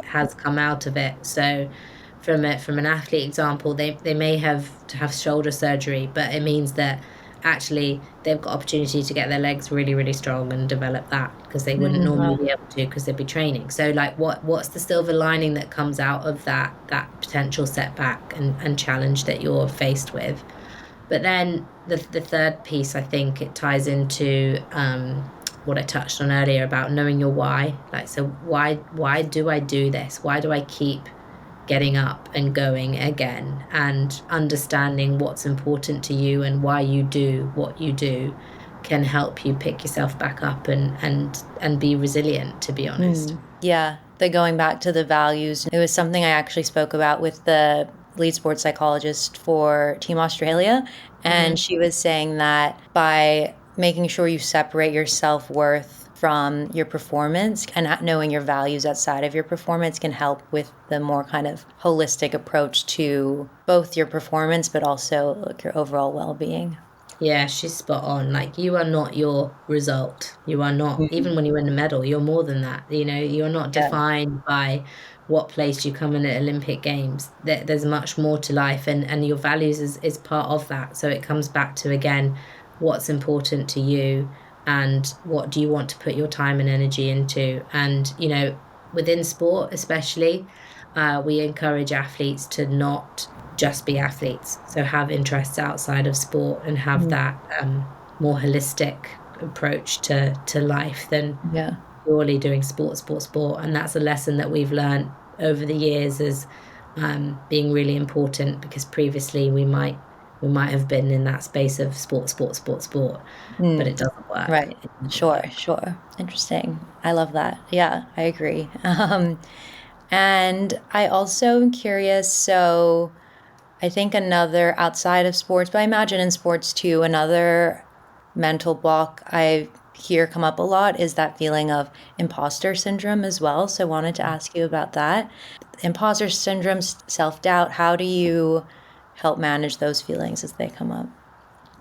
has come out of it. So from an athlete example, they may have to have shoulder surgery, but it means that actually they've got opportunity to get their legs really, really strong and develop that, because they wouldn't normally be able to, because they'd be training. So like what's the silver lining that comes out of that potential setback and challenge that you're faced with? But then the third piece, I think it ties into what I touched on earlier about knowing your why. Like, so why do I do this? Why do I keep getting up and going again? And understanding what's important to you and why you do what you do can help you pick yourself back up and be resilient, to be honest. Yeah, the going back to the values. It was something I actually spoke about with the lead sports psychologist for Team Australia. And she was saying that by making sure you separate your self-worth from your performance and not knowing your values outside of your performance can help with the more kind of holistic approach to both your performance, but also like your overall well-being. Yeah, she's spot on. Like, you are not your result. You are not, Mm. even when you win a medal, you're more than that. You're not Yeah. defined by what place you come in at Olympic Games. There's much more to life, and your values is part of that. So it comes back to, again, what's important to you and what do you want to put your time and energy into. And, within sport, especially, we encourage athletes to not just be athletes. So have interests outside of sport and have Mm. that more holistic approach to life than Yeah. purely doing sport, sport, sport. And that's a lesson that we've learned over the years as being really important, because previously we might have been in that space of sport, sport, sport, sport, but Mm. it doesn't work. Right. It doesn't Sure, work. sure. Interesting. I love that. Yeah, I agree. And I also am curious, so I think another outside of sports, but I imagine in sports too, another mental block I hear come up a lot is that feeling of imposter syndrome as well. So I wanted to ask you about that. Imposter syndrome, self-doubt, how do you help manage those feelings as they come up?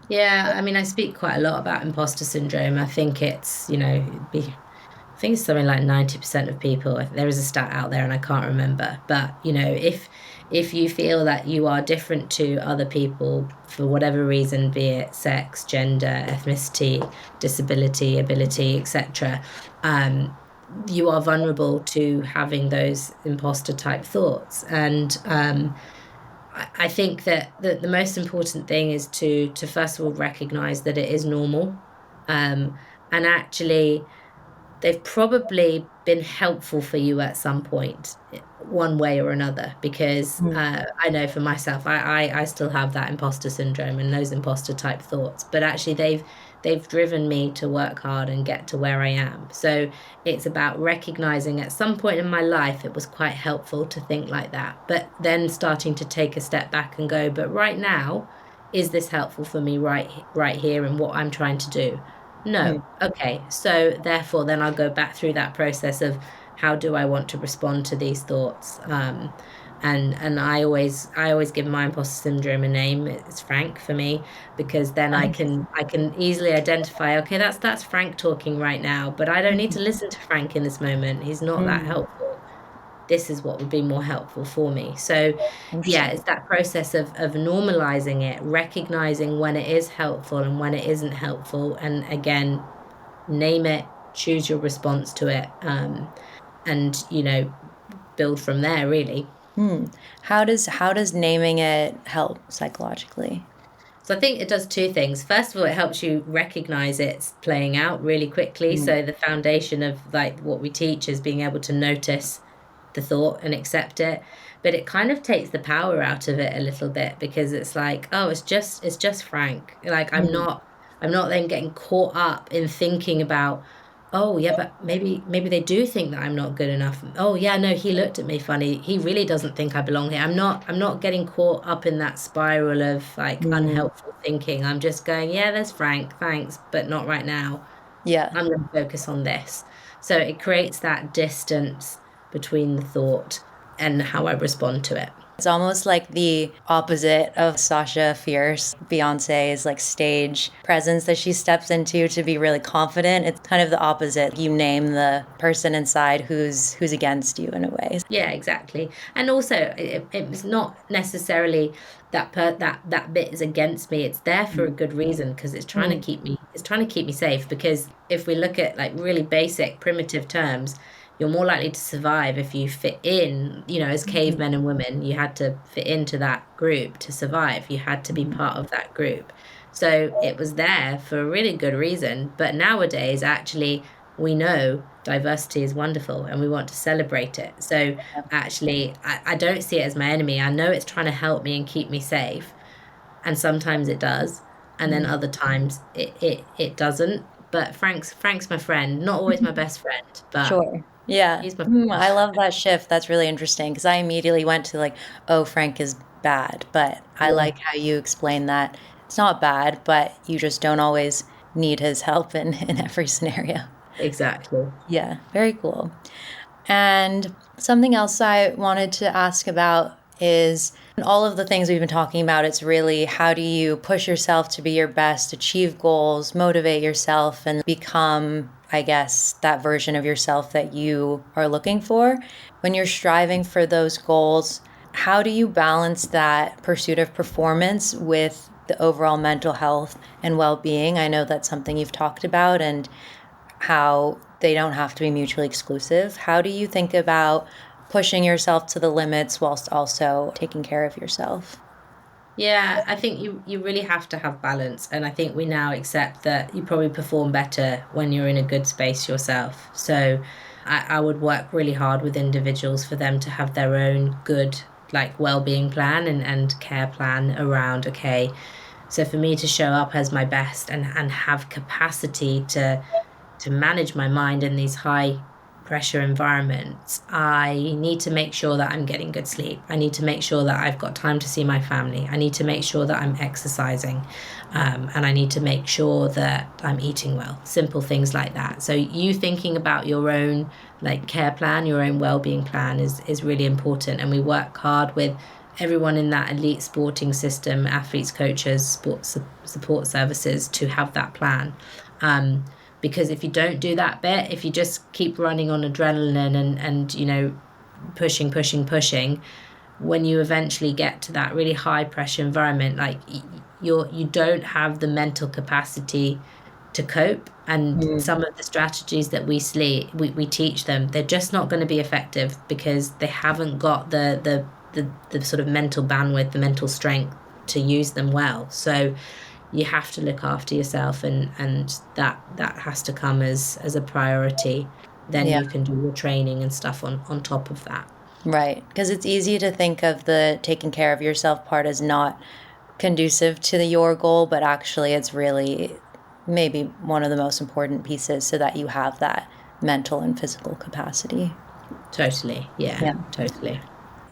Yeah, I mean, I speak quite a lot about imposter syndrome. I think I think it's something like 90% of people. There is a stat out there and I can't remember. But, if you feel that you are different to other people for whatever reason, be it sex, gender, ethnicity, disability, ability, etc., you are vulnerable to having those imposter type thoughts. And I think that the most important thing is to first of all recognize that it is normal. Um, and actually, they've probably been helpful for you at some point, one way or another, because Mm. I know for myself, I still have that imposter syndrome and those imposter type thoughts, but actually they've driven me to work hard and get to where I am. So it's about recognizing at some point in my life it was quite helpful to think like that, but then starting to take a step back and go, but right now, is this helpful for me right here and what I'm trying to do? Mm. No. Okay. So therefore, then I'll go back through that process of how do I want to respond to these thoughts. And I always give my imposter syndrome a name. It's Frank for me, because then I Nice. can I can easily identify. Okay, that's Frank talking right now, but I don't need to Mhm. listen to Frank in this moment. He's not that Mm. helpful. This is what would be more helpful for me. So yeah, Interesting. it's that process of normalizing it, recognizing when it is helpful and when it isn't helpful, and again, name it, choose your response to it, and build from there, really. Hmm. How does naming it help psychologically? So I think it does two things. First of all, it helps you recognize it's playing out really quickly. Mm. So the foundation of like what we teach is being able to notice the thought and accept it. But it kind of takes the power out of it a little bit, because it's like, oh, it's just Frank. Like, I'm Mm. not I'm not then getting caught up in thinking about, oh yeah, but maybe they do think that I'm not good enough. Oh yeah, no, he looked at me funny. He really doesn't think I belong here. I'm not getting caught up in that spiral of like Mm. unhelpful thinking. I'm just going, yeah, there's Frank, thanks, but not right now. Yeah. I'm going to focus on this. So it creates that distance between the thought and how I respond to it. It's almost like the opposite of Sasha Fierce, Beyonce's like stage presence that she steps into to be really confident. It's kind of the opposite. You name the person inside who's against you in a way. Yeah, exactly. And also, it's not necessarily that bit is against me. It's there for a good reason, because Mm. it's trying to keep me safe. Because if we look at like really basic primitive terms, you're more likely to survive if you fit in. As Mhm. cavemen and women, you had to fit into that group to survive. You had to be Mhm. part of that group. So it was there for a really good reason. But nowadays, actually, we know diversity is wonderful and we want to celebrate it. So actually, I don't see it as my enemy. I know it's trying to help me and keep me safe. And sometimes it does. And then Mm. other times it doesn't. But Frank's my friend. Not always my best friend, but Sure. Yeah. he's my I love friend. that shift. That's really interesting because I immediately went to like, oh, Frank is bad. But I Yeah, like how you explain that it's not bad, but you just don't always need his help in every scenario. exactly. Yeah, very cool. And something else I wanted to ask about is all of the things we've been talking about. It's really, how do you push yourself to be your best, achieve goals, motivate yourself, and become, I guess, that version of yourself that you are looking for. When you're striving for those goals, how do you balance that pursuit of performance with the overall mental health and well-being? I know that's something you've talked about, and how they don't have to be mutually exclusive. How do you think about pushing yourself to the limits whilst also taking care of yourself? Yeah, I think you really have to have balance. And I think we now accept that you probably perform better when you're in a good space yourself. So I would work really hard with individuals for them to have their own good, like, well-being plan and care plan around, okay, so for me to show up as my best and have capacity to manage my mind in these high pressure environments, I need to make sure that I'm getting good sleep. I need to make sure that I've got time to see my family. I need to make sure that I'm exercising. And I need to make sure that I'm eating well. Simple things like that. So you thinking about your own like care plan, your own well-being plan is really important. And we work hard with everyone in that elite sporting system, athletes, coaches, sports support services, to have that plan. Because if you don't do that bit, if you just keep running on adrenaline and you know, pushing, when you eventually get to that really high pressure environment, like you don't have the mental capacity to cope. And some of the strategies that we teach them, they're just not going to be effective because they haven't got the sort of mental bandwidth, the mental strength to use them well. So you have to look after yourself, and that has to come as a priority. Then Yeah. you can do your training and stuff on top of that. Right. Because it's easy to think of the taking care of yourself part as not conducive to your goal, but actually it's really maybe one of the most important pieces so that you have that mental and physical capacity. Totally. Yeah. Totally.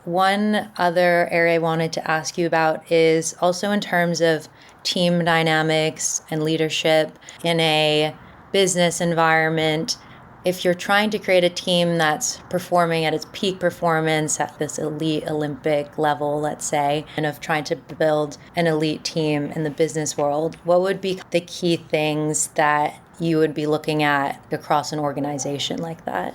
One other area I wanted to ask you about is also in terms of team dynamics and leadership in a business environment. If you're trying to create a team that's performing at its peak performance at this elite Olympic level, let's say, and of trying to build an elite team in the business world, what would be the key things that you would be looking at across an organization like that?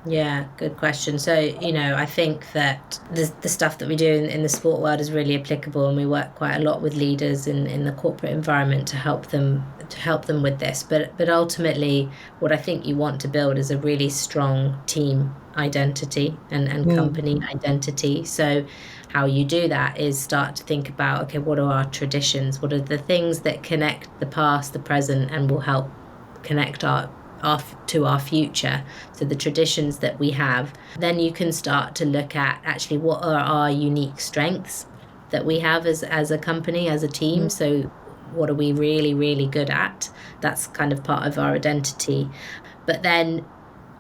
Yeah, good question. So, you know, I think that the stuff that we do in the sport world is really applicable, and we work quite a lot with leaders in the corporate environment to help them with this. But ultimately, what I think you want to build is a really strong team identity and company identity. So how you do that is start to think about, okay, what are our traditions? What are the things that connect the past, the present, and will help connect our to our future, so the traditions that we have. Then you can start to look at actually what are our unique strengths that we have as a company, as a team. So what are we really, really good at? That's kind of part of our identity. But then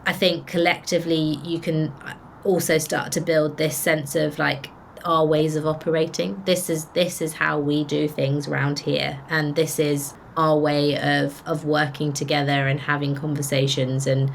I think collectively you can also start to build this sense of like our ways of operating. This is how we do things around here, and this is our way of working together and having conversations and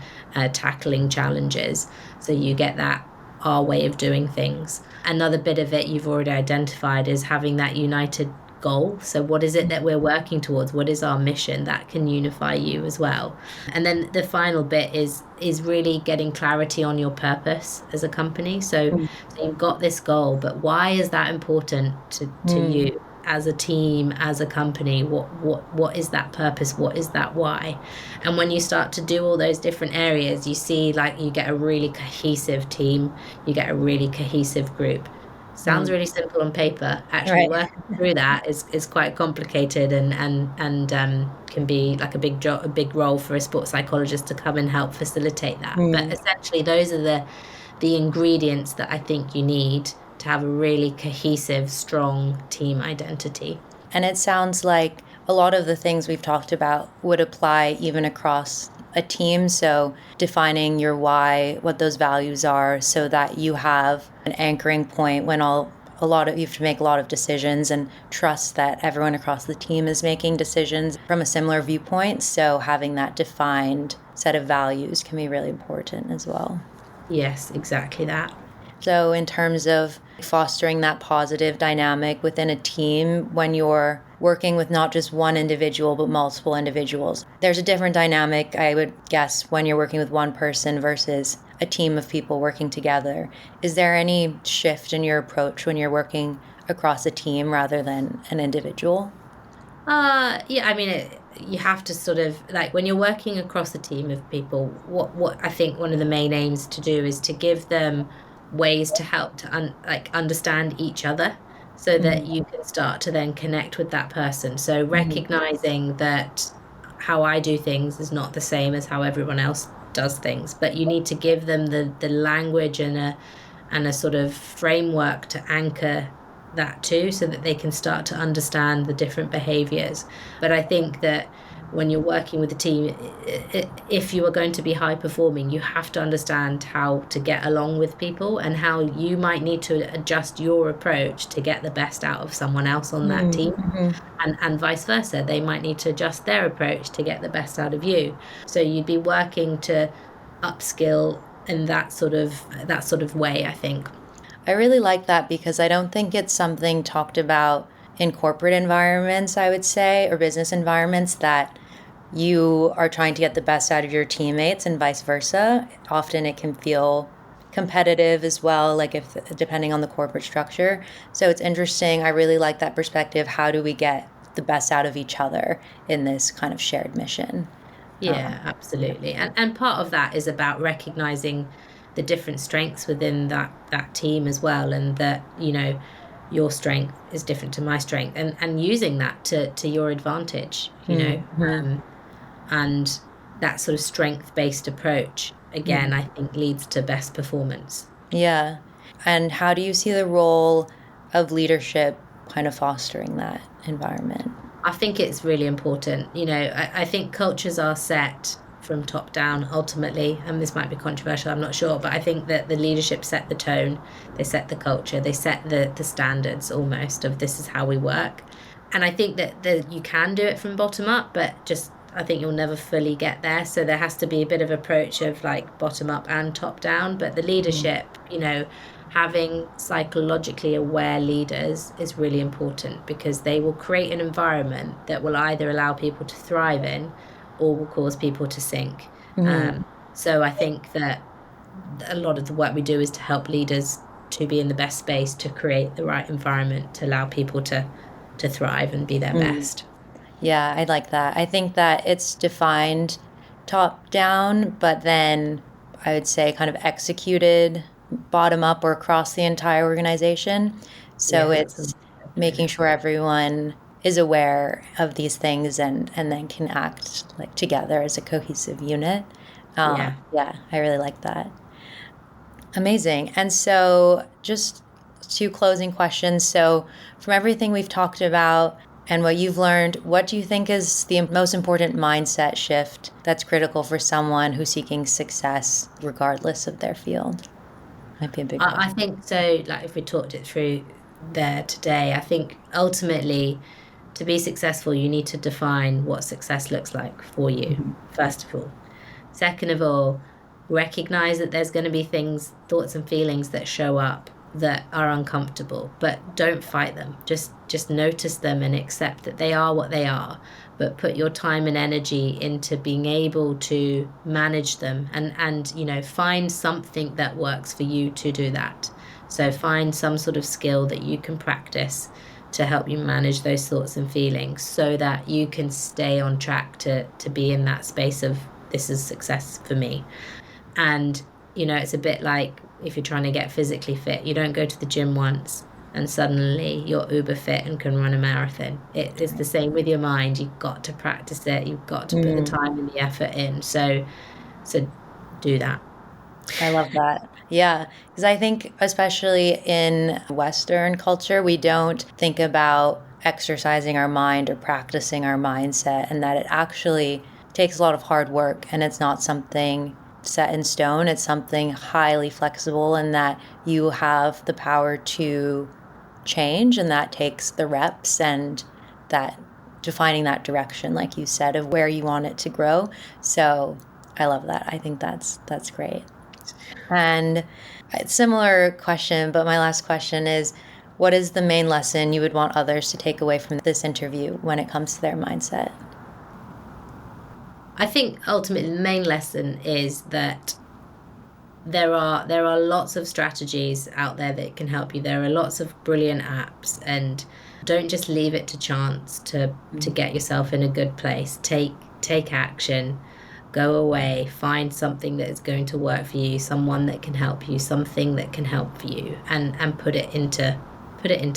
tackling challenges. So you get that our way of doing things. Another bit of it you've already identified is having that united goal. So what is it that we're working towards? What is our mission? That can unify you as well. And then the final bit is really getting clarity on your purpose as a company. So you've got this goal, but why is that important to you as a team, as a company? What is that purpose? What is that why? And when you start to do all those different areas, you see like you get a really cohesive team, you get a really cohesive group. Sounds really simple on paper. Actually, Right. working through that is quite complicated and can be like a big role for a sports psychologist to come and help facilitate that. But essentially, those are the ingredients that I think you need to have a really cohesive, strong team identity. And it sounds like a lot of the things we've talked about would apply even across a team. So defining your why, what those values are, so that you have an anchoring point when you have to make a lot of decisions, and trust that everyone across the team is making decisions from a similar viewpoint. So having that defined set of values can be really important as well. Yes, exactly that. So in terms of fostering that positive dynamic within a team when you're working with not just one individual but multiple individuals, there's a different dynamic, I would guess, when you're working with one person versus a team of people working together. Is there any shift in your approach when you're working across a team rather than an individual? Yeah, I mean, you have to sort of like when you're working across a team of people, what I think one of the main aims to do is to give them ways to help to understand each other so that Mm-hmm. you can start to then connect with that person. So Mm-hmm. recognizing that how I do things is not the same as how everyone else does things, but you need to give them the language and a sort of framework to anchor that too so that they can start to understand the different behaviors. But I think that when you're working with a team, if you are going to be high performing, you have to understand how to get along with people and how you might need to adjust your approach to get the best out of someone else on that team, Mm-hmm. and vice versa. They might need to adjust their approach to get the best out of you. So you'd be working to upskill in that sort of way, I think. I really like that because I don't think it's something talked about in corporate environments, I would say, or business environments, that you are trying to get the best out of your teammates and vice versa. Often it can feel competitive as well, like if depending on the corporate structure. So it's interesting. I really like that perspective. How do we get the best out of each other in this kind of shared mission? Yeah, absolutely. And part of that is about recognizing the different strengths within that team as well, and that, your strength is different to my strength, and using that to your advantage, Mm-hmm. and that sort of strength-based approach again, I think leads to best performance. Yeah. And how do you see the role of leadership kind of fostering that environment? I think it's really important. I think cultures are set from top down ultimately, and this might be controversial, I'm not sure, but I think that the leadership set the tone, they set the culture, they set the standards almost of this is how we work. And I think that you can do it from bottom up, but just I think you'll never fully get there. So there has to be a bit of approach of like bottom up and top down. But the leadership, having psychologically aware leaders is really important because they will create an environment that will either allow people to thrive in or will cause people to sink. Mm-hmm. So I think that a lot of the work we do is to help leaders to be in the best space to create the right environment to allow people to thrive and be their best. Yeah, I like that. I think that it's defined top down, but then I would say kind of executed bottom up or across the entire organization. So Yeah, that's a it's making sure everyone is aware of these things and then can act like together as a cohesive unit. yeah. Yeah, I really like that. Amazing. And so, just two closing questions. So, from everything we've talked about and what you've learned, what do you think is the most important mindset shift that's critical for someone who's seeking success, regardless of their field? Might be a big I question. think so. Like if we talked it through there today, I think ultimately to be successful, you need to define what success looks like for you, Mhm. first of all. Second of all, recognize that there's going to be things, thoughts and feelings that show up that are uncomfortable, but don't fight them. Just notice them and accept that they are what they are, but put your time and energy into being able to manage them and find something that works for you to do that. So find some sort of skill that you can practice to help you manage those thoughts and feelings so that you can stay on track to be in that space of this is success for me. And it's a bit like if you're trying to get physically fit, you don't go to the gym once and suddenly you're uber fit and can run a marathon. It is the same with your mind. You've got to practice it. You've got to put the Mm, time and the effort in. So do that. I love that. Yeah, because I think, especially in Western culture, we don't think about exercising our mind or practicing our mindset, and that it actually takes a lot of hard work and it's not something set in stone. It's something highly flexible, and that you have the power to change, and that takes the reps and that defining that direction, like you said, of where you want it to grow. So I love that. I think that's great. And similar question, but my last question is, what is the main lesson you would want others to take away from this interview when it comes to their mindset? I think ultimately the main lesson is that there are lots of strategies out there that can help you. There are lots of brilliant apps, and don't just leave it to chance to get yourself in a good place. Take action. Go away, find something that is going to work for you, someone that can help you, something that can help you, and put it into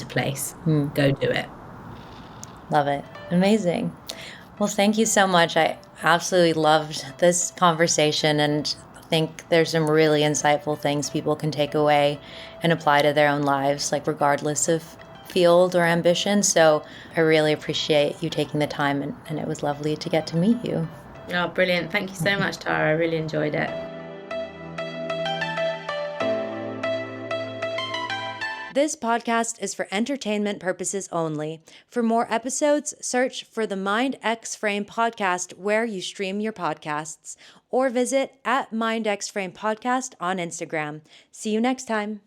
place. Go do it. Love it. Amazing. Well, thank you so much. I absolutely loved this conversation, and I think there's some really insightful things people can take away and apply to their own lives, like regardless of field or ambition. So I really appreciate you taking the time, and it was lovely to get to meet you. Oh, brilliant. Thank you so much, Tara. I really enjoyed it. This podcast is for entertainment purposes only. For more episodes, search for the Mind X Frame podcast where you stream your podcasts, or visit @MindXFrame Podcast on Instagram. See you next time.